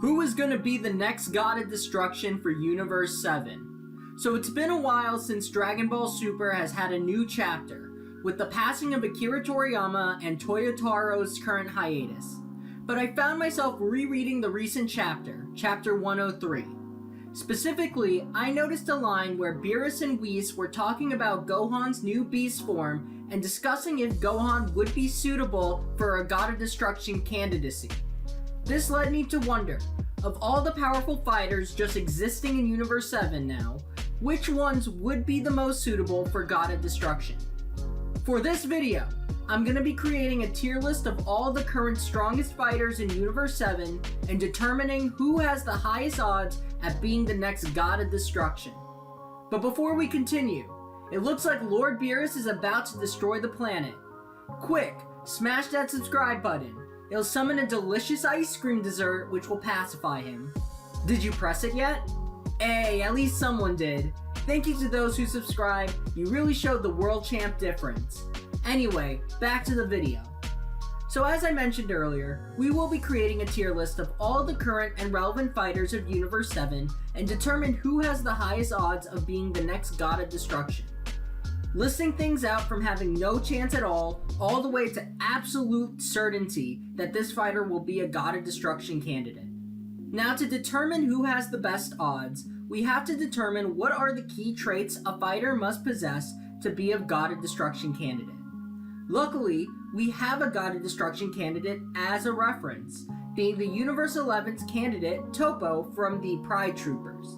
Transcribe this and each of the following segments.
Who is going to be the next god of destruction for Universe 7? So it's been a while since Dragon Ball Super has had a new chapter, with the passing of Akira Toriyama and Toyotaro's current hiatus. But I found myself rereading the recent chapter, Chapter 103. Specifically, I noticed a line where Beerus and Whis were talking about Gohan's new beast form and discussing if Gohan would be suitable for a God of Destruction candidacy. This led me to wonder, of all the powerful fighters just existing in Universe 7 now, which ones would be the most suitable for God of Destruction? For this video, I'm going to be creating a tier list of all the current strongest fighters in Universe 7 and determining who has the highest odds at being the next God of Destruction. But before we continue, it looks like Lord Beerus is about to destroy the planet. Quick, smash that subscribe button. It'll summon a delicious ice cream dessert which will pacify him. Did you press it yet? Hey, at least someone did. Thank you to those who subscribed. You really showed the world champ difference. Anyway, back to the video. So as I mentioned earlier, we will be creating a tier list of all the current and relevant fighters of Universe 7 and determine who has the highest odds of being the next God of Destruction. Listing things out from having no chance at all the way to absolute certainty that this fighter will be a God of Destruction candidate. Now to determine who has the best odds, we have to determine what are the key traits a fighter must possess to be a God of Destruction candidate. Luckily, we have a God of Destruction candidate as a reference, being the Universe 11's candidate, Toppo, from the Pride Troopers.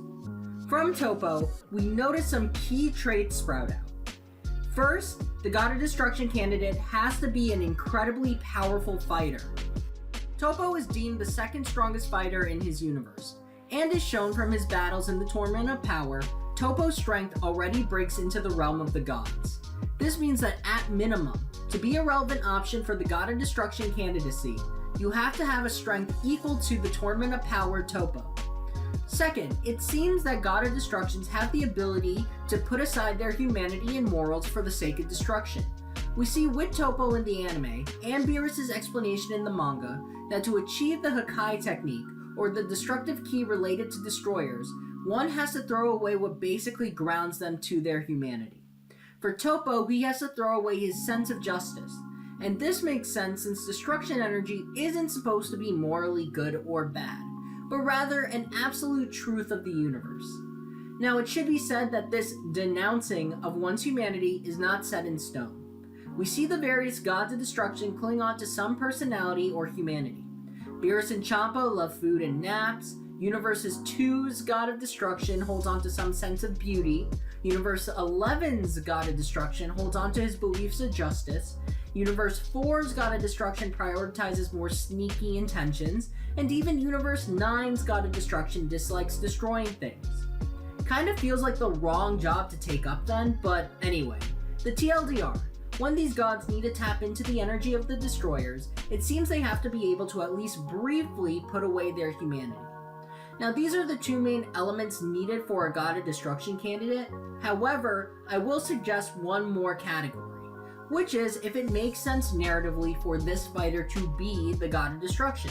From Toppo, we notice some key traits sprout out. First, the God of Destruction candidate has to be an incredibly powerful fighter. Toppo is deemed the second strongest fighter in his universe, and is shown from his battles in the Tournament of Power. Toppo's strength already breaks into the realm of the gods. This means that at minimum, to be a relevant option for the God of Destruction candidacy, you have to have a strength equal to the Tournament of Power Toppo. Second, it seems that God of Destructions have the ability to put aside their humanity and morals for the sake of destruction. We see with Toppo in the anime, and Beerus' explanation in the manga, that to achieve the Hakai technique, or the destructive key related to destroyers, one has to throw away what basically grounds them to their humanity. For Toppo, he has to throw away his sense of justice, and this makes sense since destruction energy isn't supposed to be morally good or bad, but rather an absolute truth of the universe. Now, it should be said that this denouncing of one's humanity is not set in stone. We see the various gods of destruction cling on to some personality or humanity. Beerus and Champa love food and naps. Universe 2's God of Destruction holds on to some sense of beauty. Universe 11's God of Destruction holds on to his beliefs of justice. Universe 4's God of Destruction prioritizes more sneaky intentions. And even Universe 9's God of Destruction dislikes destroying things. Kind of feels like the wrong job to take up then, but anyway. The TLDR. When these gods need to tap into the energy of the destroyers, it seems they have to be able to at least briefly put away their humanity. Now, these are the two main elements needed for a God of Destruction candidate. However, I will suggest one more category, which is if it makes sense narratively for this fighter to be the God of Destruction.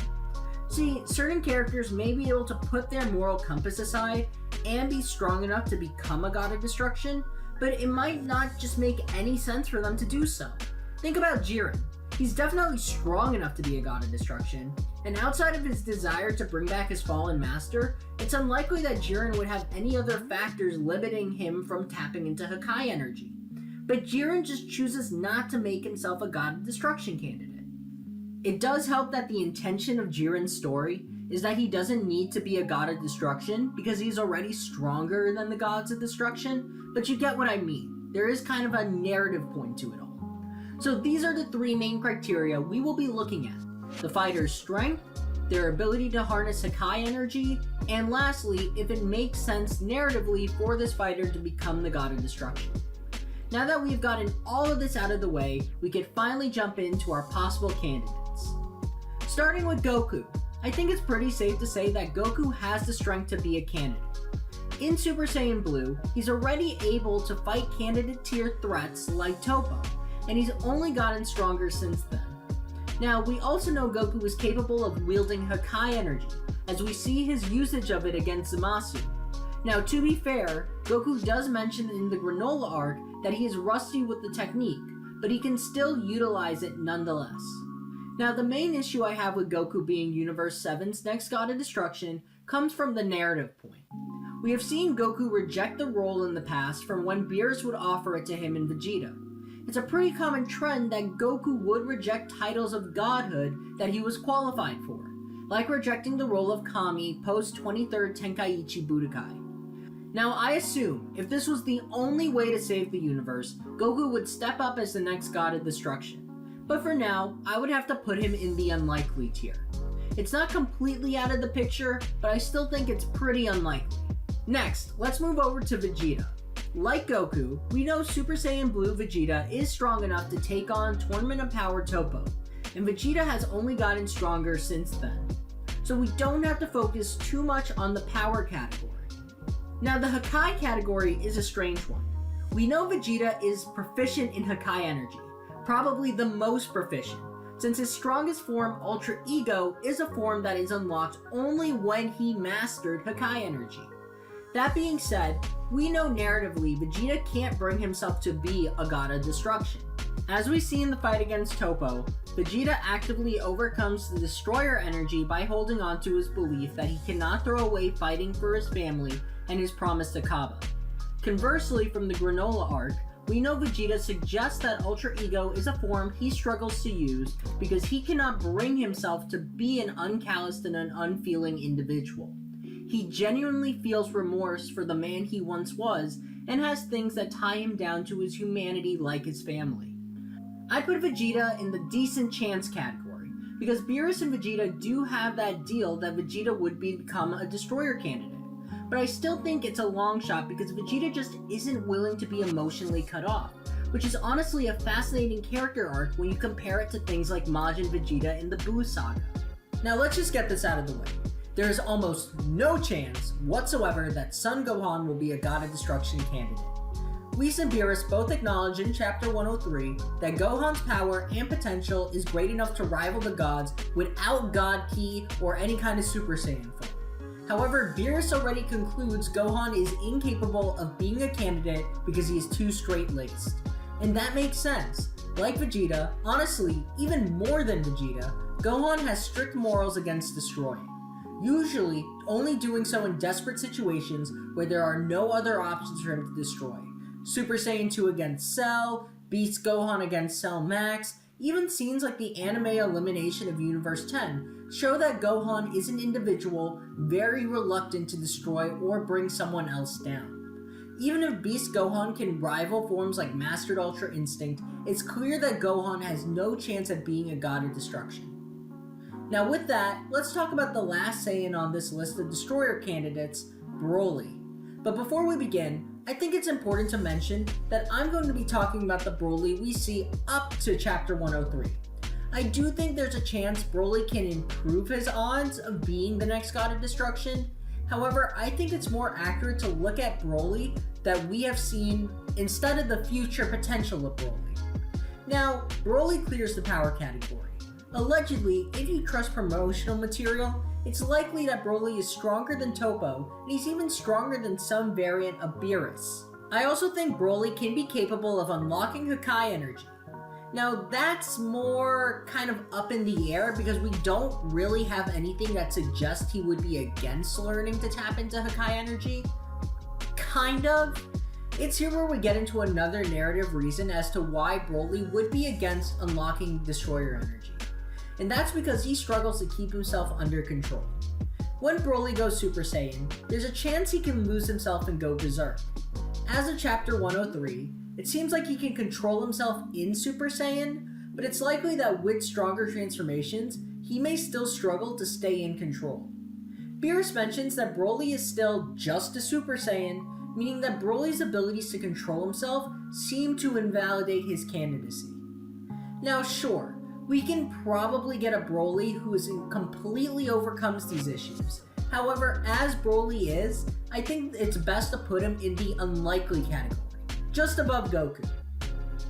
See, certain characters may be able to put their moral compass aside and be strong enough to become a God of Destruction, but it might not just make any sense for them to do so. Think about Jiren. He's definitely strong enough to be a God of Destruction, and outside of his desire to bring back his fallen master, it's unlikely that Jiren would have any other factors limiting him from tapping into Hakai energy. But Jiren just chooses not to make himself a God of Destruction candidate. It does help that the intention of Jiren's story is that he doesn't need to be a God of Destruction because he's already stronger than the gods of destruction, but you get what I mean. There is kind of a narrative point to it all. So these are the three main criteria we will be looking at: the fighter's strength, their ability to harness Hakai energy, and lastly, if it makes sense narratively for this fighter to become the God of Destruction. Now that we've gotten all of this out of the way, we can finally jump into our possible candidates. Starting with Goku, I think it's pretty safe to say that Goku has the strength to be a candidate. In Super Saiyan Blue, he's already able to fight candidate tier threats like Toppo, and he's only gotten stronger since then. Now, we also know Goku is capable of wielding Hakai energy, as we see his usage of it against Zamasu. Now, to be fair, Goku does mention in the Granola arc that he is rusty with the technique, but he can still utilize it nonetheless. Now, the main issue I have with Goku being Universe 7's next God of Destruction comes from the narrative point. We have seen Goku reject the role in the past from when Beerus would offer it to him and Vegeta. It's a pretty common trend that Goku would reject titles of godhood that he was qualified for, like rejecting the role of Kami post 23rd Tenkaichi Budokai. Now, I assume if this was the only way to save the universe, Goku would step up as the next God of Destruction. But for now, I would have to put him in the unlikely tier. It's not completely out of the picture, but I still think it's pretty unlikely. Next, let's move over to Vegeta. Like Goku, we know Super Saiyan Blue Vegeta is strong enough to take on Tournament of Power Toppo, and Vegeta has only gotten stronger since then. So we don't have to focus too much on the power category. Now, the Hakai category is a strange one. We know Vegeta is proficient in Hakai energy, probably the most proficient, since his strongest form, Ultra Ego, is a form that is unlocked only when he mastered Hakai energy. That being said, we know narratively Vegeta can't bring himself to be a God of Destruction. As we see in the fight against Toppo, Vegeta actively overcomes the Destroyer energy by holding on to his belief that he cannot throw away fighting for his family and his promise to Kaba. Conversely, from the Granola arc, we know Vegeta suggests that Ultra Ego is a form he struggles to use because he cannot bring himself to be an uncalloused and an unfeeling individual. He genuinely feels remorse for the man he once was and has things that tie him down to his humanity like his family. I'd put Vegeta in the decent chance category because Beerus and Vegeta do have that deal that Vegeta would become a destroyer candidate. But I still think it's a long shot because Vegeta just isn't willing to be emotionally cut off, which is honestly a fascinating character arc when you compare it to things like Majin Vegeta in the Buu saga. Now let's just get this out of the way. There is almost no chance whatsoever that Son Gohan will be a God of Destruction candidate. Whis and Beerus both acknowledge in Chapter 103 that Gohan's power and potential is great enough to rival the gods without God Ki or any kind of Super Saiyan form. However, Beerus already concludes Gohan is incapable of being a candidate because he is too straight-laced. And that makes sense. Like Vegeta, honestly, even more than Vegeta, Gohan has strict morals against destroying. Usually, only doing so in desperate situations where there are no other options for him to destroy. Super Saiyan 2 against Cell, Beast Gohan against Cell Max, even scenes like the anime elimination of Universe 10 show that Gohan is an individual very reluctant to destroy or bring someone else down. Even if Beast Gohan can rival forms like Mastered Ultra Instinct, it's clear that Gohan has no chance at being a God of Destruction. Now with that, let's talk about the last Saiyan on this list of destroyer candidates, Broly. But before we begin, I think it's important to mention that I'm going to be talking about the Broly we see up to Chapter 103. I do think there's a chance Broly can improve his odds of being the next God of Destruction. However, I think it's more accurate to look at Broly that we have seen instead of the future potential of Broly. Now, Broly clears the power category. Allegedly, if you trust promotional material, it's likely that Broly is stronger than Toppo, and he's even stronger than some variant of Beerus. I also think Broly can be capable of unlocking Hakai energy. Now that's more kind of up in the air because we don't really have anything that suggests he would be against learning to tap into Hakai energy. Kind of. It's here where we get into another narrative reason as to why Broly would be against unlocking Destroyer energy. And that's because he struggles to keep himself under control. When Broly goes Super Saiyan, there's a chance he can lose himself and go berserk. As of Chapter 103, it seems like he can control himself in Super Saiyan, but it's likely that with stronger transformations, he may still struggle to stay in control. Beerus mentions that Broly is still just a Super Saiyan, meaning that Broly's abilities to control himself seem to invalidate his candidacy. Now sure, we can probably get a Broly who completely overcomes these issues. However, as Broly is, I think it's best to put him in the unlikely category, just above Goku.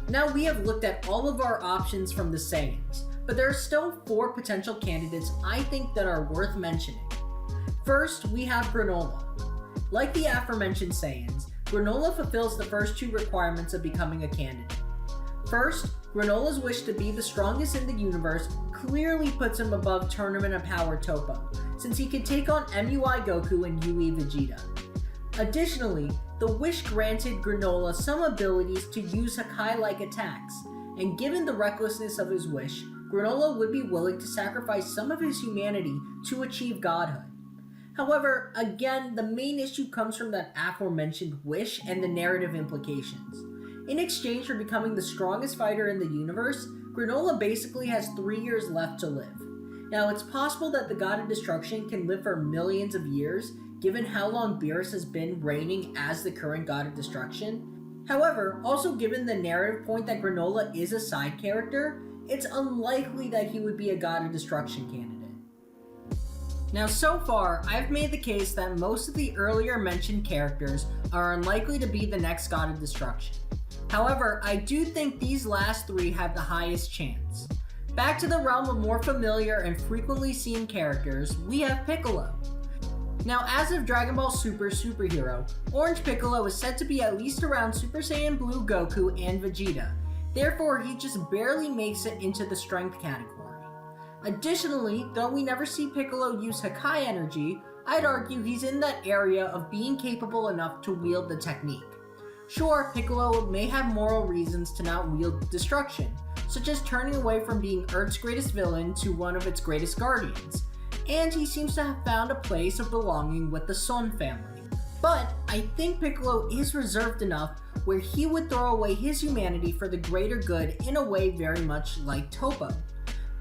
Now we have looked at all of our options from the Saiyans, but there are still 4 potential candidates I think that are worth mentioning. First, we have Granola. Like the aforementioned Saiyans, Granola fulfills the first 2 requirements of becoming a candidate. First, Granola's wish to be the strongest in the universe clearly puts him above Tournament of Power Toppo, since he can take on MUI Goku and UE Vegeta. Additionally, the wish granted Granola some abilities to use Hakai-like attacks, and given the recklessness of his wish, Granola would be willing to sacrifice some of his humanity to achieve godhood. However, again, the main issue comes from that aforementioned wish and the narrative implications. In exchange for becoming the strongest fighter in the universe, Granola basically has 3 years left to live. Now, it's possible that the God of Destruction can live for millions of years, given how long Beerus has been reigning as the current God of Destruction. However, also given the narrative point that Granola is a side character, it's unlikely that he would be a God of Destruction candidate. Now, so far, I've made the case that most of the earlier mentioned characters are unlikely to be the next God of Destruction. However, I do think these last 3 have the highest chance. Back to the realm of more familiar and frequently seen characters, we have Piccolo. Now, as of Dragon Ball Super Superhero, Orange Piccolo is said to be at least around Super Saiyan Blue Goku and Vegeta, therefore he just barely makes it into the strength category. Additionally, though we never see Piccolo use Hakai energy, I'd argue he's in that area of being capable enough to wield the technique. Sure, Piccolo may have moral reasons to not wield destruction, such as turning away from being Earth's greatest villain to one of its greatest guardians, and he seems to have found a place of belonging with the Son family. But I think Piccolo is reserved enough where he would throw away his humanity for the greater good in a way very much like Toppo.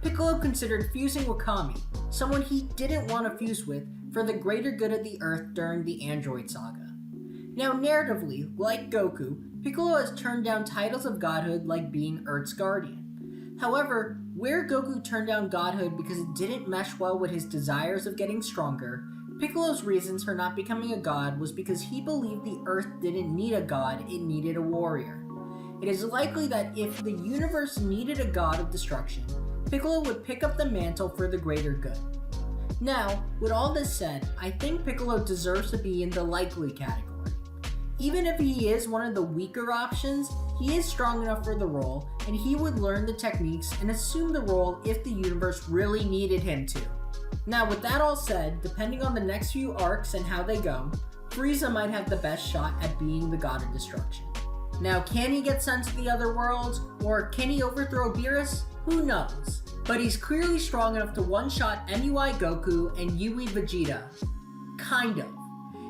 Piccolo considered fusing Wakami, someone he didn't want to fuse with, for the greater good of the Earth during the Android Saga. Now, narratively, like Goku, Piccolo has turned down titles of godhood like being Earth's guardian. However, where Goku turned down godhood because it didn't mesh well with his desires of getting stronger, Piccolo's reasons for not becoming a god was because he believed the Earth didn't need a god, it needed a warrior. It is likely that if the universe needed a god of destruction, Piccolo would pick up the mantle for the greater good. Now, with all this said, I think Piccolo deserves to be in the likely category. Even if he is one of the weaker options, he is strong enough for the role, and he would learn the techniques and assume the role if the universe really needed him to. Now, with that all said, depending on the next few arcs and how they go, Frieza might have the best shot at being the God of Destruction. Now, can he get sent to the other worlds, or can he overthrow Beerus? Who knows? But he's clearly strong enough to one-shot MUI Goku and UE Vegeta. Kind of.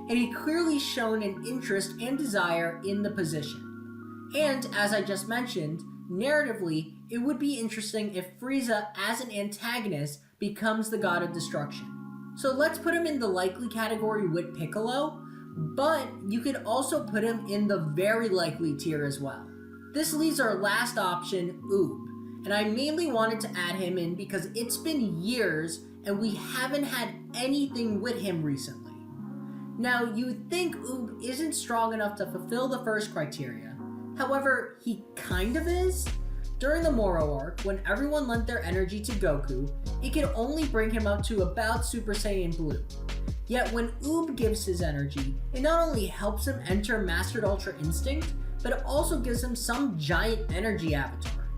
And he clearly shown an interest and desire in the position. And, as I just mentioned, narratively, it would be interesting if Frieza, as an antagonist, becomes the God of Destruction. So let's put him in the likely category with Piccolo, but you could also put him in the very likely tier as well. This leaves our last option, Oob. And I mainly wanted to add him in because it's been years and we haven't had anything with him recently. Now, you would think Oob isn't strong enough to fulfill the first criteria. However, he kind of is. During the Moro arc, when everyone lent their energy to Goku, it could only bring him up to about Super Saiyan Blue. Yet when Oob gives his energy, it not only helps him enter Mastered Ultra Instinct, but it also gives him some giant energy avatar.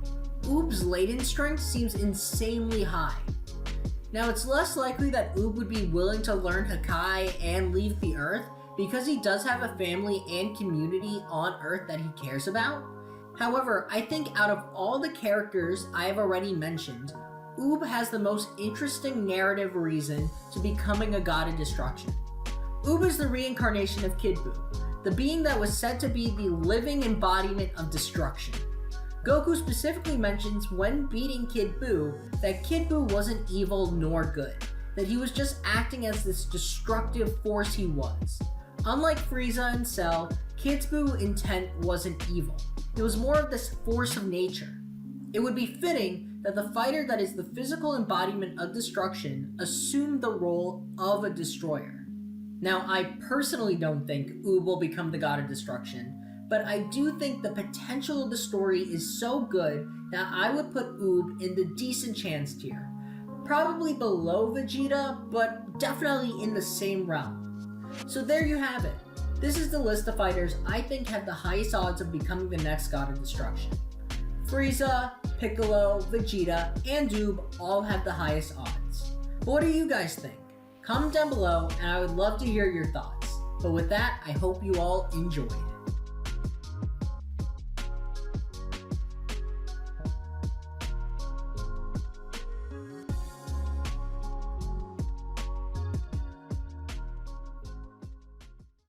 Oob's latent strength seems insanely high. Now, it's less likely that Oob would be willing to learn Hakai and leave the Earth because he does have a family and community on Earth that he cares about. However, I think out of all the characters I have already mentioned, Oob has the most interesting narrative reason to becoming a God of Destruction. Oob is the reincarnation of Kid Buu, the being that was said to be the living embodiment of destruction. Goku specifically mentions when beating Kid Buu that Kid Buu wasn't evil nor good, that he was just acting as this destructive force he was. Unlike Frieza and Cell, Kid Buu's intent wasn't evil. It was more of this force of nature. It would be fitting that the fighter that is the physical embodiment of destruction assume the role of a destroyer. Now, I personally don't think Oob will become the God of Destruction, but I do think the potential of the story is so good that I would put Oob in the decent chance tier. Probably below Vegeta, but definitely in the same realm. So there you have it. This is the list of fighters I think have the highest odds of becoming the next God of Destruction. Frieza, Piccolo, Vegeta, and Oob all have the highest odds. But what do you guys think? Comment down below and I would love to hear your thoughts. But with that, I hope you all enjoyed.